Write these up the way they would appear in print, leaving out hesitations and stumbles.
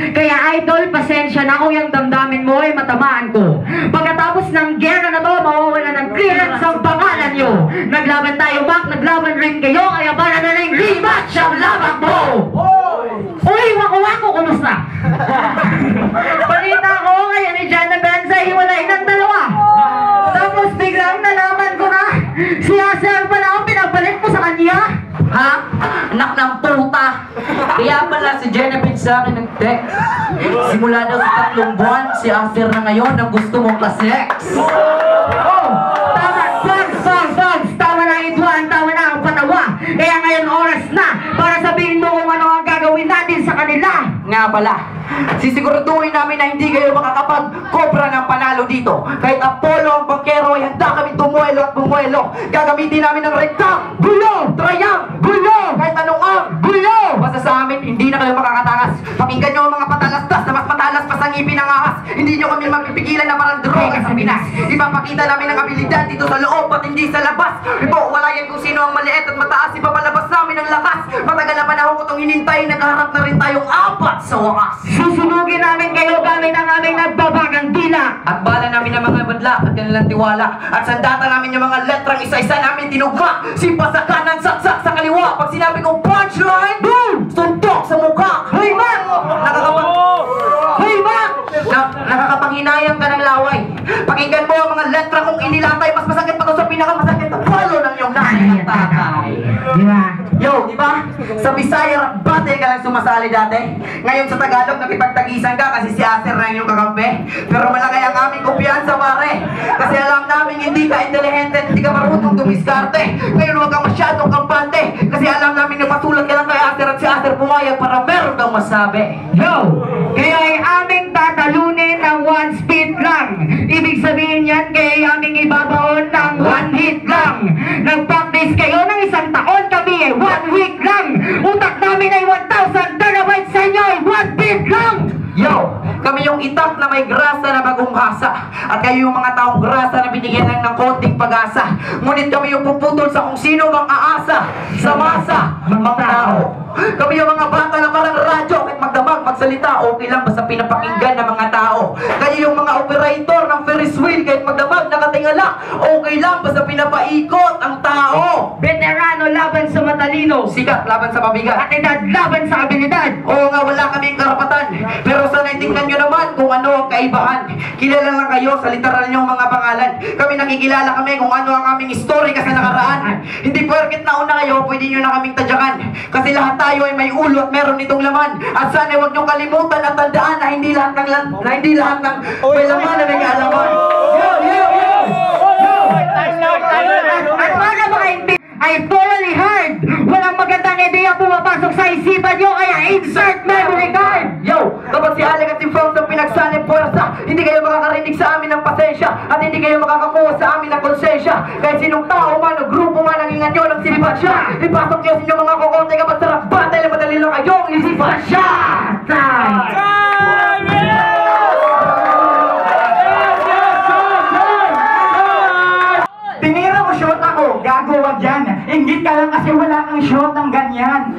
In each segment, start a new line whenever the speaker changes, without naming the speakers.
Kaya idol, pasensya na kung yung damdamin mo ay matamaan ko. Pagkatapos ng gera na to, mawawala ng clearance ang pangalan nyo. Naglaban tayo, Mac, naglaban rin kayo, kaya para na rin rematch ang laban mo! Uy, wako-wako, kumusta? Balita ko, kaya ni Jana Benza, hiwalay ng dalawa. Tapos biglang nalaman ko na, si Aser pala ang pinabalik mo sa kanya.
Ha? Anak ng puta! Kaya pala si Genevieve sa akin nag-text. Simula daw sa 3 buwan, si Aser na ngayon ang gusto mong ka-sex.
Oh, tama, Fogs! Tama na Edwan, tama na ang patawa. Kaya ngayon oras na para sabihin mo kung ano ang gagawin natin sa kanila.
Nga pala, sisiguraduhin namin na hindi kayo makakapag-cobra ng panalo dito. Kahit Apollo ang bangkero ay handa kami tumuelo at bumuelo. Gagamitin namin ng rectang, gulo, triang, gulo, kahit anong ang gulo. Basta sa amin, hindi na kayo makakatakas. Pakinggan nyo ang mga patalastas na mas matalas pa sa ngipin ng ahas. Hindi nyo kami mapipigilan na parang droga sa Pinas. Ipapakita namin ang abilidad dito sa loob at hindi sa labas. Walayan kung sino ang maliit at mataas. Ipapalabas namin ang lakas. Matagal na panahon ko itong hinintay. Nagharap na rin tayong 4 sa wakas.
Susunugin namin kayo gamit ang aming nagbabagang dila.
At bala namin ang mga badla at kanilang tiwala. At sandata namin yung mga letrang isa-isa namin tinugma. Simpa sa kanan, saksak sa kaliwa. Pag sinabi kong punchline, boom! Suntok sa mukha. Hey, Mac! Nakakapanghinayang ka ng laway. Pakinggan mo ang mga letra kong inilatay. Mas masakit pa to sa pinakamasakit na palo ng iyong nanay.
Di ba?
Yo, di ba? Sa Bisaya rap battle ka lang sumasali dati. Ngayon sa Tagalog nakipagtagisan ka kasi si Aser na yung kakampi. Pero malaki ang aming kumpiyansa pare. Kasi alam namin hindi ka intelihente, hindi ka marunong dumiskarte. Ngayon huwag kang masyadong kampante. Kasi alam namin na pasulat ka lang kay Aser at si Aser pumayag para meron kang masabi.
Yo! Kaya ay aming tatalunin ng 1 speed lang. Ibig sabihin yan kaya aming ibabaon ng 1 hit lang. Nag-practice kayo ng 1 taon, kami ay 1 week lang. Utak namin ay 1,000 terabytes, sa inyo ay 1 beat lang.
Yo, kami yung itak na may grasa na bagong hasa. At kayo yung mga taong grasa na binigyan lang ng konting pag-asa. Ngunit kami yung puputol sa kung sino mang aasa sa masa ng mga tao. Kami yung mga bata na parang radyo. Kahit magdamag, magsalita, okay lang basta pinapakinggan ng mga tao. Kayo yung mga operator ng Ferris wheel. Kahit magdamag, nakatingala, okay lang basta pinapaikot ang tao.
Veterano laban sa matalino.
Sikat laban sa mabigat.
At edad laban sa abilidad.
Oo nga, wala kaming karapatan. Pero sana tingnan nyo naman kung ano ang kaibahan. Kilala lang kayo sa literal nyong mga pangalan. Kami nakikilala kami kung ano ang aming history sa nakaraan. Hindi porket nauna kayo, pwede nyo na kaming tadyakan. Kasi lahat tayo ay may ulo at meron nitong laman. At sana huwag nyo kalimutan at tandaan na hindi lahat ng may laman na may alaman.
At para makaintindi ay totally hard. Walang magandang ideya pumapasok sa isipan nyo, kaya insert memory card.
Yo, kapag si Alec at si Franz ang pinagsanib puwersa, hindi kayo makakarinig sa amin ng pasensya at hindi kayo makakakuha sa amin ng konsensya. Kahit sinong tao man o grupo man ang ingan nyo ng sinipan siya, ipasok nyo sa inyong mga kukonte kapag sarap battle na madali lang kayong isipan siya.
Tinira mo shot ako, gago wag yan. Ingit ka lang kasi wala kang shot ng ganyan.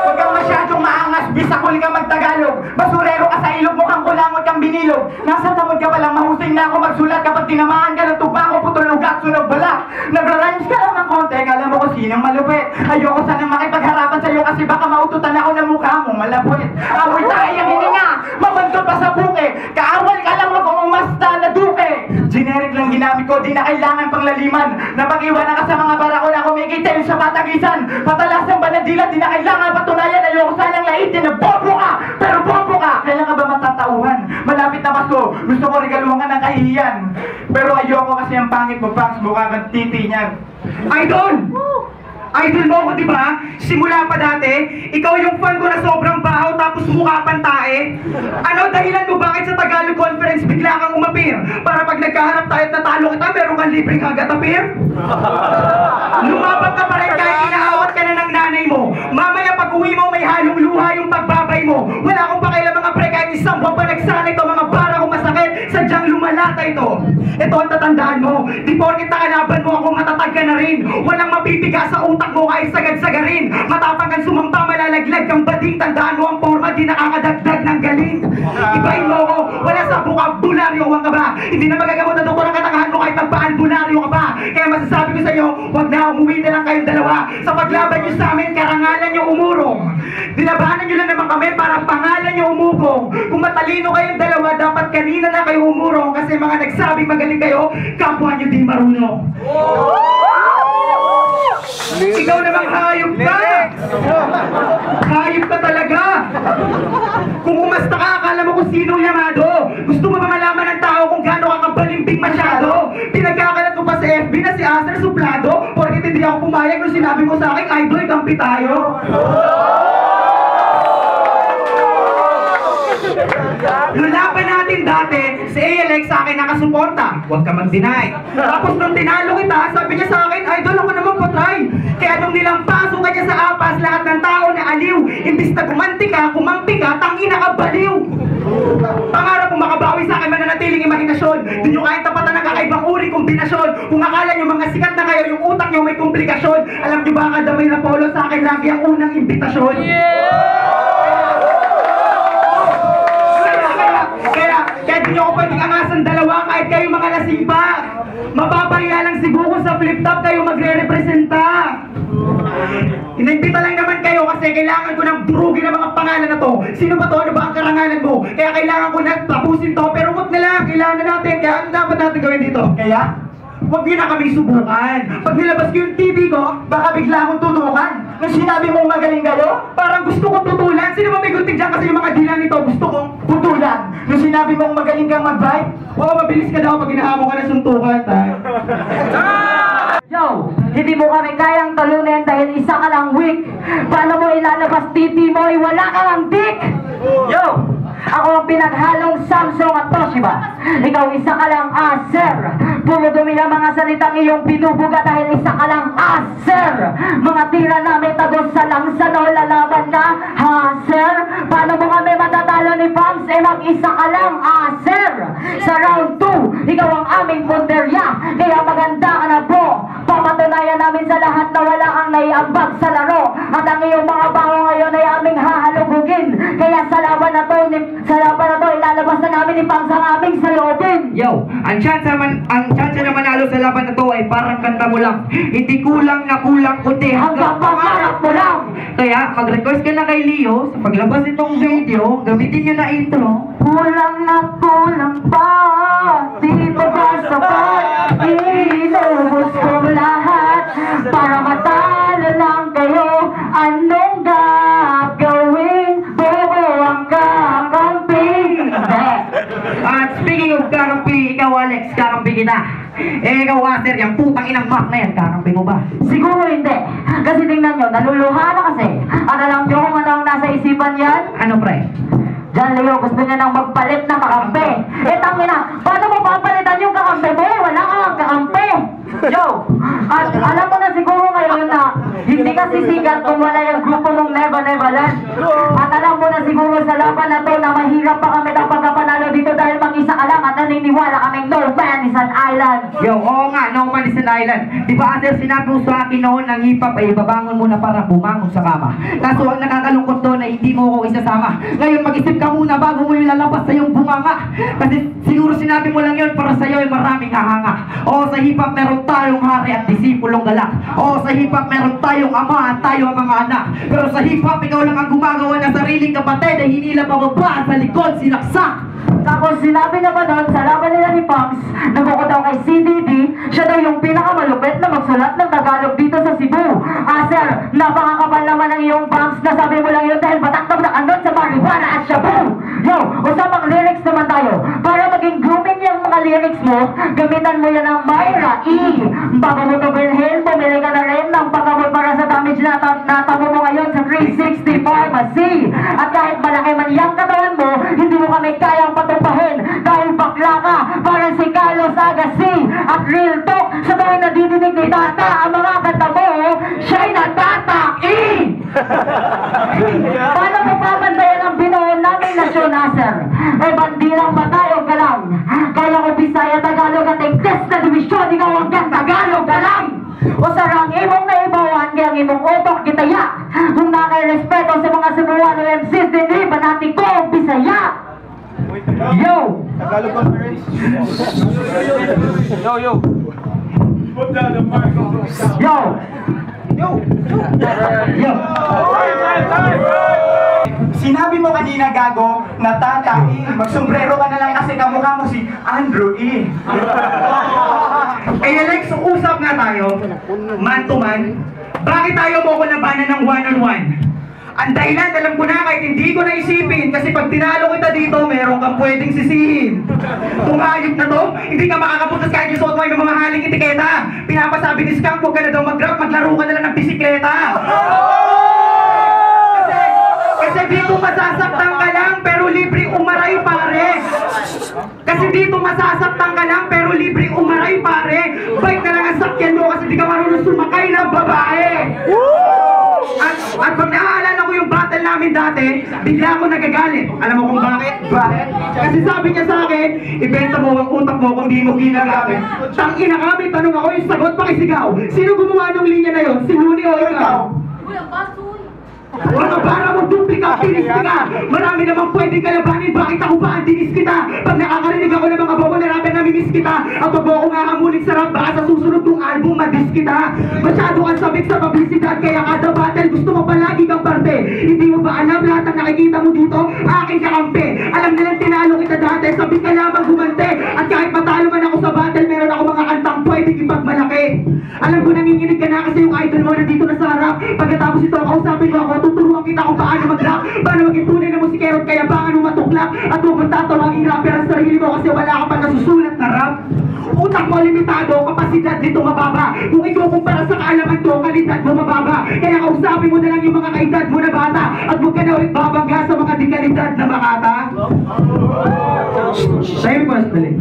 Huwag kang masyadong maangas, bisakul ka magtagalog. Basurero ka sa ilog, mukhang kulangot kang binilog. Nasa tamod ka palang, mahusay na ako magsulat. Kapag tinamaan ka ng tubako, putol ugat, sunog balak. Nagra-rhymes ka lang ng konti, alam mo kung sinong malupit. Ayoko sanang makipagharapan sa'yo kasi baka maututan ako ng mukha mo malapit. Amoy tayo ang hininga, mabantol pa sa buke. Kaawal ka lang, wag umasta na duke. Generic lang ginamit ko, di na kailangan pang laliman. Napag-iwanan ka sa mga barako na kumikitil sa patagisan. Patalasan ba na dila, di na kailangan patunayan. Ayoko sanang laitin na bobo ka, pero bobo ka. Kailan ka ba matatauhan? Malapit na Pasko, gusto ko regaluhan ka ng kahihiyan. Pero ayoko kasi ang pangit mo, Pax, mukha kang titi niyan. Idol! Idol mo ko, di ba? Simula pa dati, ikaw yung fan ko na sobrang bahaw tapos mukha pantae. Ano dahilan mo bakit sa Tagalog Conference bigla kang umapir? Para pag nagkaharap tayo at natalo kita, meron kang libreng kagatapir? Lumabang ka pa rin kahit inaawat ka na ng nanay mo. Mamaya pag uwi mo, may halong luha yung pagbabay mo. Wala akong pakialam mga pre, kahit isang buwan pa nagsanay to, mga bara kong masakit, sadyang malata ito. Ito ang tatandaan mo. Di porket nakalaban mo ako, matatag ka na rin. Walang mapipiga sa utak mo kahit sagad-saga rin. Matapang kang sumampa, malalaglag kang bading. Tandaan mo ang forma, di nakakadagdag ng galing. Ibahin mo ako, wala sa bukabularyo ka ba? Hindi na magagamot na doktor ang katangahan mo kahit magpa-albularyo ka pa. Kaya masasabi ko sa iyo, huwag na, umuwi na lang kayong dalawa. Sa paglaban nyo sa amin, karangalan nyo umurong. Nilabanan nyo lang naman kami para pangalan nyo umugong. Kung matalino kayong dalawa, dapat kanina na kayo umurong. Kasi mga nagsabing magaling kayo, kapwa nyo di marunong. Ikaw namang hayop ka! Hayop ka talaga! Kung umasta ka, akala mo kung sino Yamado. Gusto mo ba malaman ng tao kung gaano ka kabalimbing masyado? Pinagkakalat mo pa sa FB na si Aster suplado, porkit hindi ako pumayag nung sinabi mo sa akin, idol, kampi tayo. Lulaban natin dati, si ALX sa akin nakasuporta. Huwag ka mag-deny. Tapos nung tinalo kita, sabi niya sa akin, idol, ako naman patry. Kaya nung nilampaso ka niya sa apas, lahat ng tao na aliw. Imbis na gumanti ka, kumampi ka, tangina ka baliw. Pangarap mo makabawi sa akin mananatiling imahinasyon. Di nyo kahit tapatan ng kakaibang uri kombinasyon. Kung akala nyo mga sikat na kayo, yung utak nyo may komplikasyon. Alam nyo ba kadamay na polo sa akin lagi ang unang imbitasyon? Kaya di nyo ako pwedeng angasan dalawa kahit kayo mga lasing pa. Mapapahiya lang siguro sa flip-top kayo magre-representa. Inimbita lang naman kayo kasi kailangan ko ng durugin ng mga pangalan na to. Sino ba to? Ano ba ang karangalan mo? Kaya kailangan ko na tapusin to. Pero wag na lang, kailangan na natin. Kaya ano dapat natin gawin dito? Kaya? Huwag nyo na kami subukan. Pag nilabas ko yung TV ko, baka bigla akong tutukan. Nung sinabi mong magaling kayo, parang gusto kong tutulan. Sino ba may gunting dyan? Kasi yung mga dilan nito, gusto kong tutulan. Nung sinabi mong magaling kang mag-bike, oo, mabilis ka daw pag inahamon ka na suntukan, tayo.
Yo, hindi mo kami kayang talunin dahil isa ka lang weak. Paano mo ilalabas titi mo ay wala ka lang dick? Yo, ako ang pinaghalong Samsung at Toshiba. Ikaw isa ka lang Acer. Puro dumi na mga salitang iyong pinubuga dahil isa ka lang Acer. Mga tira namin tagos sa langsa no lalaban ka, Acer. Paano mo kami matatalo ni Pams? Mag-isa ka lang Acer. Sa round 2, ikaw ang aming punterya. Kaya maganda ka na po. Papatunayan namin sa lahat na wala kang naiambag sa laro. At ang iyong mga bango ngayon ay aming hahalugugin. Kaya sa laban na to, ilalabas na namin ni Pams ang aming salobin.
Yo, ang chance na manalo sa laban na to ay parang kanta mo lang. Hindi kulang na kulang kundi
Hanggang pangarap mo lang.
Kaya mag-request ka na kay Leo sa paglabas nitong video, gamitin niya na intro.
Kulang na kulang pa, di ba ba sapat? Inubos kong lahat para matalo lang kayo. Anong gagawin? Bobo ang kakamping.
At speaking of kakampi, ikaw Alex, kakampi kita. Ikaw Aster, yung putang inang Mac na yan, kakampi mo ba?
Siguro hindi. Kasi tingnan nyo, naluluha na kasi. At alam nyo kung ano ang nasa isipan yan?
Ano pre?
Diyan Leo, gusto niya nang magpalit ng kakampi. Tangina, paano mo papalitan yung kakampi mo? Wala kang kakampi. Yo, at alam mo na siguro ngayon na hindi ka sisikat kung wala yung grupo mong Never Neverland. At alam mo na siguro sa laban na to na mahirap pa kami daw pagkapanalo dito dahil mag-isa ka lang at naniniwala kaming no man is an island.
Yo, oo nga, no man is an island. Di ba Aster, sinabi mo sa akin noon ng hip-hop ay babangon mo na para bumangon sa kama. Kaso ang nakakalungkot doon ay hindi mo ko isasama. Ngayon mag-isip ka muna bago mo yung lalabas sa iyong bunganga. Kasi siguro sinabi mo lang yun para sa iyo ay maraming hahanga. Oo, sa hip-hop meron tayong hari at disipulong galak. Oo, sa hip-hop meron tayong ama at tayo ang mga anak. Pero sa hip-hop ikaw lang ang gumagawa ng sariling kapatid ay hinila pababa sa likod sinaksak.
Tapos sinabi naman doon sa laban nila ni Pams, nagoko daw kay CDD, siya daw yung pinakamalupit na magsulat ng Tagalog dito sa Cebu. Sir, napakakapal naman ang iyong Pams, nasabi mo lang yun dahil batak na andon sa marijuana at shabu. Yo, usapang lyrics naman tayo. Para maging grooming yung mga lyrics mo, gamitan mo yan ng Myra E. Bago mo to bilhin, bumili ka na rin ng pagkamot para sa damage na natamo mo ngayon sa 360 Pharmacy. At kahit malaki man yung katawan mo, hindi mo kami kayang patumpahin dahil bakla ka parang si Carlos Agassi. At real talk, sa tuwing nadidinig ni Tata ang mga kanta mo, siya'y natatak-i. Paano mo papantayan ang binuon namin nasyon, Acer? Bandilang matayo ka lang. Kaya ko
Yo! Sinabi mo kanina, gago, na tatay, magsombrero ka na lang kasi kamukha mo si Andrew E.
Eh Alex, usap nga tayo, man to man. Bakit tayo mo ko labanan ng one-on-one? Ang dahilan, alam ko na kahit hindi ko naisipin kasi pag tinalo kita dito, meron kang pwedeng sisihin. Kung hayop na to, hindi ka makakapuntas kahit yung suot mo ay mamahaling etiketa. Pinapasabi ni Skunk, huwag ka na daw mag-grab, maglaro ka na lang ng bisikleta. Kasi dito masasaktan ka lang pero libre umaray pare. Kasi dito masasaktan ka lang pero libre umaray pare. Bike na lang ang sakyan mo kasi di ka marunong sumakay ng babae. At pag naaalala ko yung battle namin dati, bigla ako nagagalit. Alam mo kung bakit? Bakit? Kasi sabi niya sa akin, ibenta mo ang utak mo kung di mo ginagamit. Tangina kami, tanong ako yung sagot pakisigaw. Sino gumawa ng linya na yun? Si Luni o ikaw? Ano para mo duplika, tinis ka? Marami namang pwedeng kalabanin, bakit ako ba ang tinis kita? Pag nakakarinig ako ng mga bobo na rapper na minis kita, at pag ako nga hamuling sarap, baka sa susunod kong album madis kita. Masyado kang sabik sa publicidad, kaya kada battle gusto mo palagi kang parte. Hindi mo ba alam lahat ng nakikita mo dito? Aking kakampi. Alam nilang tinalo kita dati, sabik ka lamang gumante. At kahit matalo man ako sa battle, meron ako mga kantang pwedeng ipagmalaki. Alam ko nanginginig ka na kasi yung idol mo nandito na sa harap. Pagkatapos ito, kausapin ko ako, tuturuan kita kung paano mag-rap, paano maging tunay na musikero at kaya paano matuklap at huwag magtatawagin rapper ang sarili mo kasi wala ka pa nasusulat na rap. Utak mo limitado, kapasidad dito mababa. Kung ikukumpara sa kaalaman ko, kalidad mo mababa. Kaya kausapin mo na lang yung mga kaedad mo na bata at huwag ka na ulit babangga sa mga dekalidad na makata. Time ko dali.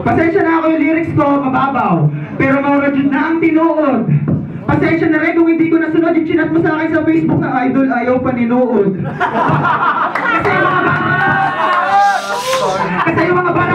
Pasensya na ako yung lyrics ko, mababaw. Pero maurajud na ang tinuod. Pasensya na rin kung hindi ko nasunod yung chinat mo sa akin sa Facebook na idol ayaw paninood. Kasi yung mga bara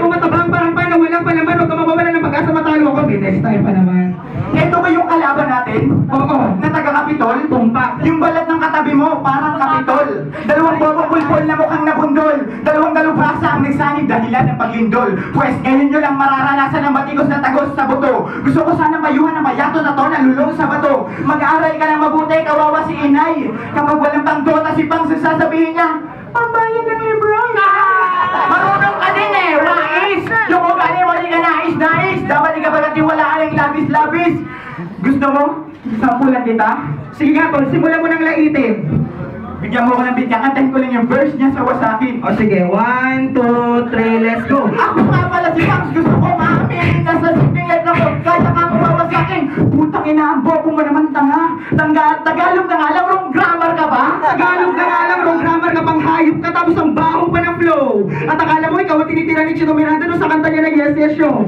ko matabang parang paano walang palaman, huwag ka mawawalan ng pag-asa matalo ako. May next time pa naman.
Ito ba yung kalaban natin?
Oo.
Na taga-Kapitol?
Tumpak.
Yung balat ng katabi mo, parang Kapitol. Dalawang bobo pulpol na mukhang nabundol. Dalawang dalubhasa ang nagsanib dahilan ng paglindol. Pwes ngayon nyo lang mararanasan ng matigos na tagos sa buto. Gusto ko sana mayuhan ng mayato na to na lulong sa bato. Mag-aaral ka lang mabuti, kawawa si inay. Kapag walang pangdota si Pang, sasabihin niya, pambayan ng libro. Marunong ka din eh, wais! Yung ugali mo di ka nais-nais, dapat di ka pagkatiwalaan ng labis-labis. Gusto mo? Sampulan kita?
Sige nga tol, simulan mo ng laitin.
Bigyan mo ko ng bigyan, kantahin ko lang yung verse niya sa Wasaki.
O sige, 1, 2, 3, let's go.
Ako nga pala si Pang, gusto ko maamin. Nasa singlet ako, kaya kang wawasakin. Putang ina, ang bobo mo naman tanga. Tagalog na nga lang, wrong grammar ka ba?
Tagalog na nga lang, wrong grammar ka pang hayop ka tapos ang baho pa ng flow. At akala mo ikaw ang tinitira ni Chino Miranda doon sa kanta niya ng Yes Yes Show.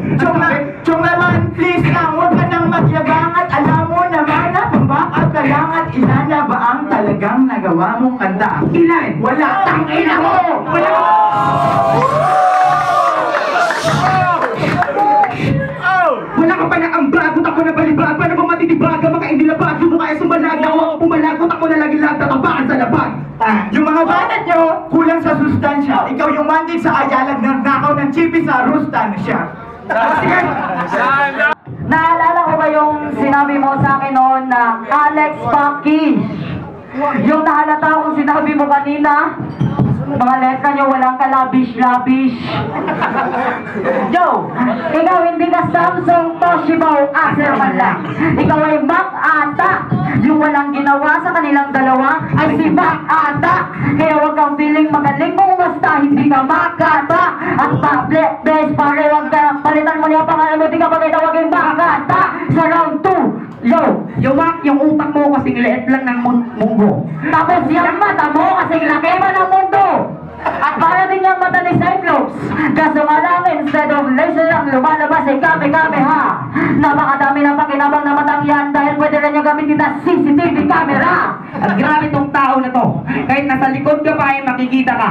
Chong naman, please lang, huwag ka nang magyabang at alam mo naman na pambakal ka lang at ilan na ba ang talagang nagawa mong kanta?
Ilan?
Wala, tangina mo! Wala!
Wala ka pa na ang bagot ako na balibag. Paano ba matitibaga mga indilabag? Yung mukha ay sumalag na ako pumalagot ako na lagi lang tatabakan sa labag.
Yung mga banat nyo, kulang sa sustansya. Ikaw yung mandate sa ayalag ng nakaw ng chipi sa rustansya. Sige!
Naalala ko ba yung sinabi mo sa akin noon na Alex Pakish? Yung nahalata kong sinabi mo kanina, mga letra nyo walang kalabish-labish. Yo, ikaw hindi ka Samsung, Toshiba o Acer man lang. Ikaw ay Mac ata. Yung walang ginawa sa kanilang dalawa ay si Mac ata. Kaya huwag kang feeling magaling kung basta hindi ka makata. At best pare, huwag ka palitan mo niya pangalan mo, di ka pagkitawagin makata. Sa round 2, yo,
Yung yung utak mo kasing liit lang ng munggo.
tapos yung mata mo kasing laki pa ng mundo. At para din yung mata ni Cyclops. Kaso nga lang, instead of laser ang lumalabas ay kami-kami ha. Napakadami ng pakinabang na matang yan dahil pwede rin yung gamitin na CCTV camera.
At grabe tong tao na to. Kahit nasa likod ka pa ay makikita ka.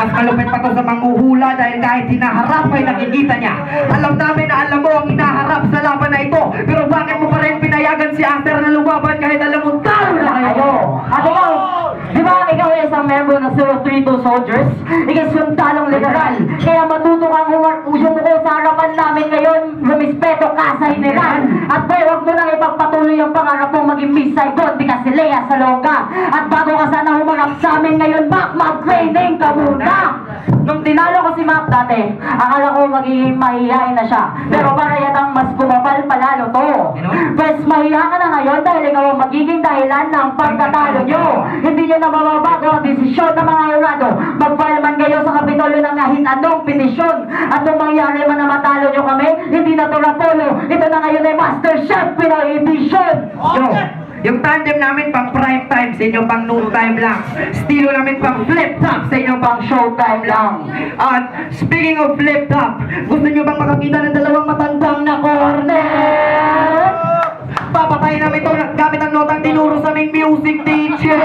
Mas malupit pa to sa manghuhula dahil kahit hinaharap ay nakikita niya. Alam namin na alam mo ang hinaharap sa laban na ito. Pero bakit mo pa rin pinayagan si Aster na lumaban kahit alam mo tao na kayo?
At ikaw, di ba ikaw ay isang member ng 032 Soldiers? Ikaw yung talong literal. Kaya matuto kang amin ngayon, rumispeto ka sa hiniran. At boy, huwag mo nang ipagpatuloy ang pangarap mo maging Miss Saigon, di kasi Lea Salonga. At bago ka sana humarap sa amin ngayon, Mac, mag-training ka muna. Nung tinalo ko si Mac dati, akala ko magiging mahihain na siya. Pero para yatang mas kumapal palalo to. Pues mahiya ka na ngayon dahil ikaw ang magiging dahilan ng pagkatalo nyo. Hindi nyo na mababago ang desisyon ng mga urado. Mag-file man kayo sa Kapitolyo ng kahit anong petisyon. At nung mangyari man na matalo nyo kami, hindi na to Rapolo. Ito na ngayon ay Master Chef Pinoy Edition.
Yung tandem namin pang prime time, sa inyo pang noon time lang. Estilo namin pang flip top, sa inyo pang showtime lang. At speaking of flip top, gusto nyo bang makakita ng dalawang matandang na cornet? Papatayin namin ito gamit ang notang tinuro sa aming music teacher.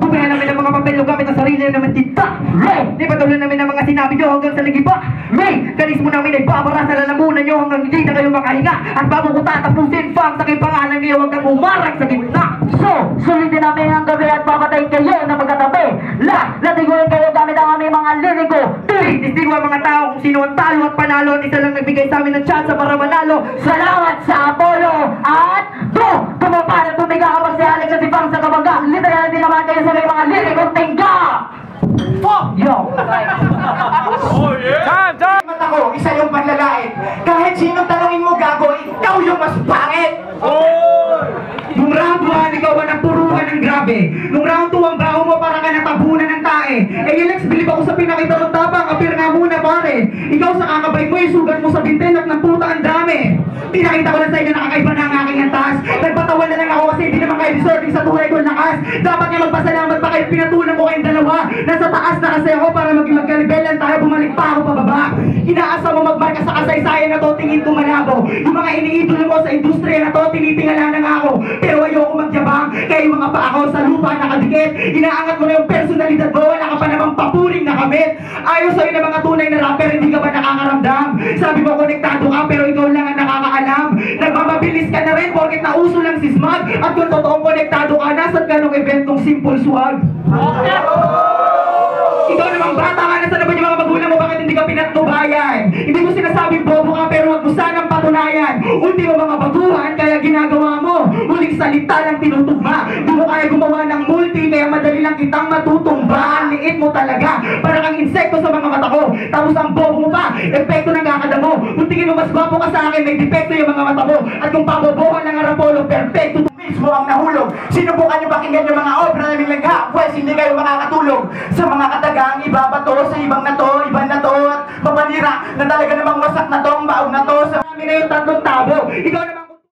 Bumihan namin ang mga papel gamit ang sarili naman tita. Ray, di patuloy namin ang mga sinabi nyo hanggang sa ligiba. May, kalis mo namin ay babara sa lalamunan nyo hanggang hindi na kayo makahinga. At bago ko tatapusin, fam, sa kay pangalan ngayon huwag kang umarag sa gitna.
So, sulitin namin ang gabi at papatayin kayo na magkatabi. Latiguin kayo gamit ang aming mga liriko.
Distingo ang mga tao kung sino ang talo at panalo at isa lang nagbigay sa amin ng chance para manalo.
Salamat sa Apollo at tumapa na tumiga kapag si Alex at si Pang sa kabaga. Literal din naman kayo sa may mga lirikong tingga. Yo!
Mata ko, isa yung panlalait. Kahit sinong tanongin mo gago, ikaw yung mas pangit.
Nung round 1, ikaw ba nagturuan ng grabe? Nung round 2, ang baho mo para ka natabunan ng tae. Eh, Alex, bilib ako sa pinakita ng tabang. Apir nga muna, pare. Ikaw sa kakabay mo, sugat mo sa bintenak ng puta ang dami. Pinakita ko lang sa inyo nakakaiba na ang aking antas. Nagpatawan na lang ako kasi hindi naman kayo deserving sa tunay kong lakas. Dapat nga magpasalamat pa kayo, pinatunan mo kayong dalawa. Nasa taas na kasi ako para maging magkalibelan tayo, bumalik pa ako pababa. Inaasa mo magmarka sa kasaysayan na to, tingin ko malabo. Yung mga iniidolo mo sa industriya na to, tinitingala na nga ako. Pero ayoko magyabang, kaya yung mga paa ko sa lupa nakadikit. Inaangat mo na yung personalidad mo, wala ka pa namang papuring nakamit. Ayaw sa'yo na mga tunay na rapper, hindi ka ba nakakaramdam? Sabi mo konektado ka, pero ikaw lang ang nakakaalam. Nagmamabilis ka na rin, porket nauso lang si Smug. At kung totoong konektado ka, nasan ka nung event ng Simple Swag? Ikaw namang bata ka, nasa naman yung mga magulang mo, bakit hindi ka pinatnubayan? Hindi mo sinasabing bobo ka, pero wag mo sanang patunayan. Ultimo mga baguhan, kaya ginagawa mo. Huling salita lang tinutugma. Di mo kaya gumawa ng multi, kaya madali lang kitang matutumba. Ang liit mo talaga, para kang insekto sa mga mata ko. Tapos ang bobo mo pa, epekto ng kakada mo. Kung tingin mo mas gwapo ka sa akin, may depekto yung mga mata mo. At kung pabobohan ng Rapolo, perfecto
Mismo ang nahulog. Sinubukan nyo pakinggan yung mga obra naming lagha. Pwes hindi kayo makakatulog. Sa mga katagang ibabato, sa ibang na to, iban na to, at mapanira na talaga namang wasak na to, baog na to. Sa
amin na yung tatlong tabo. Ikaw namang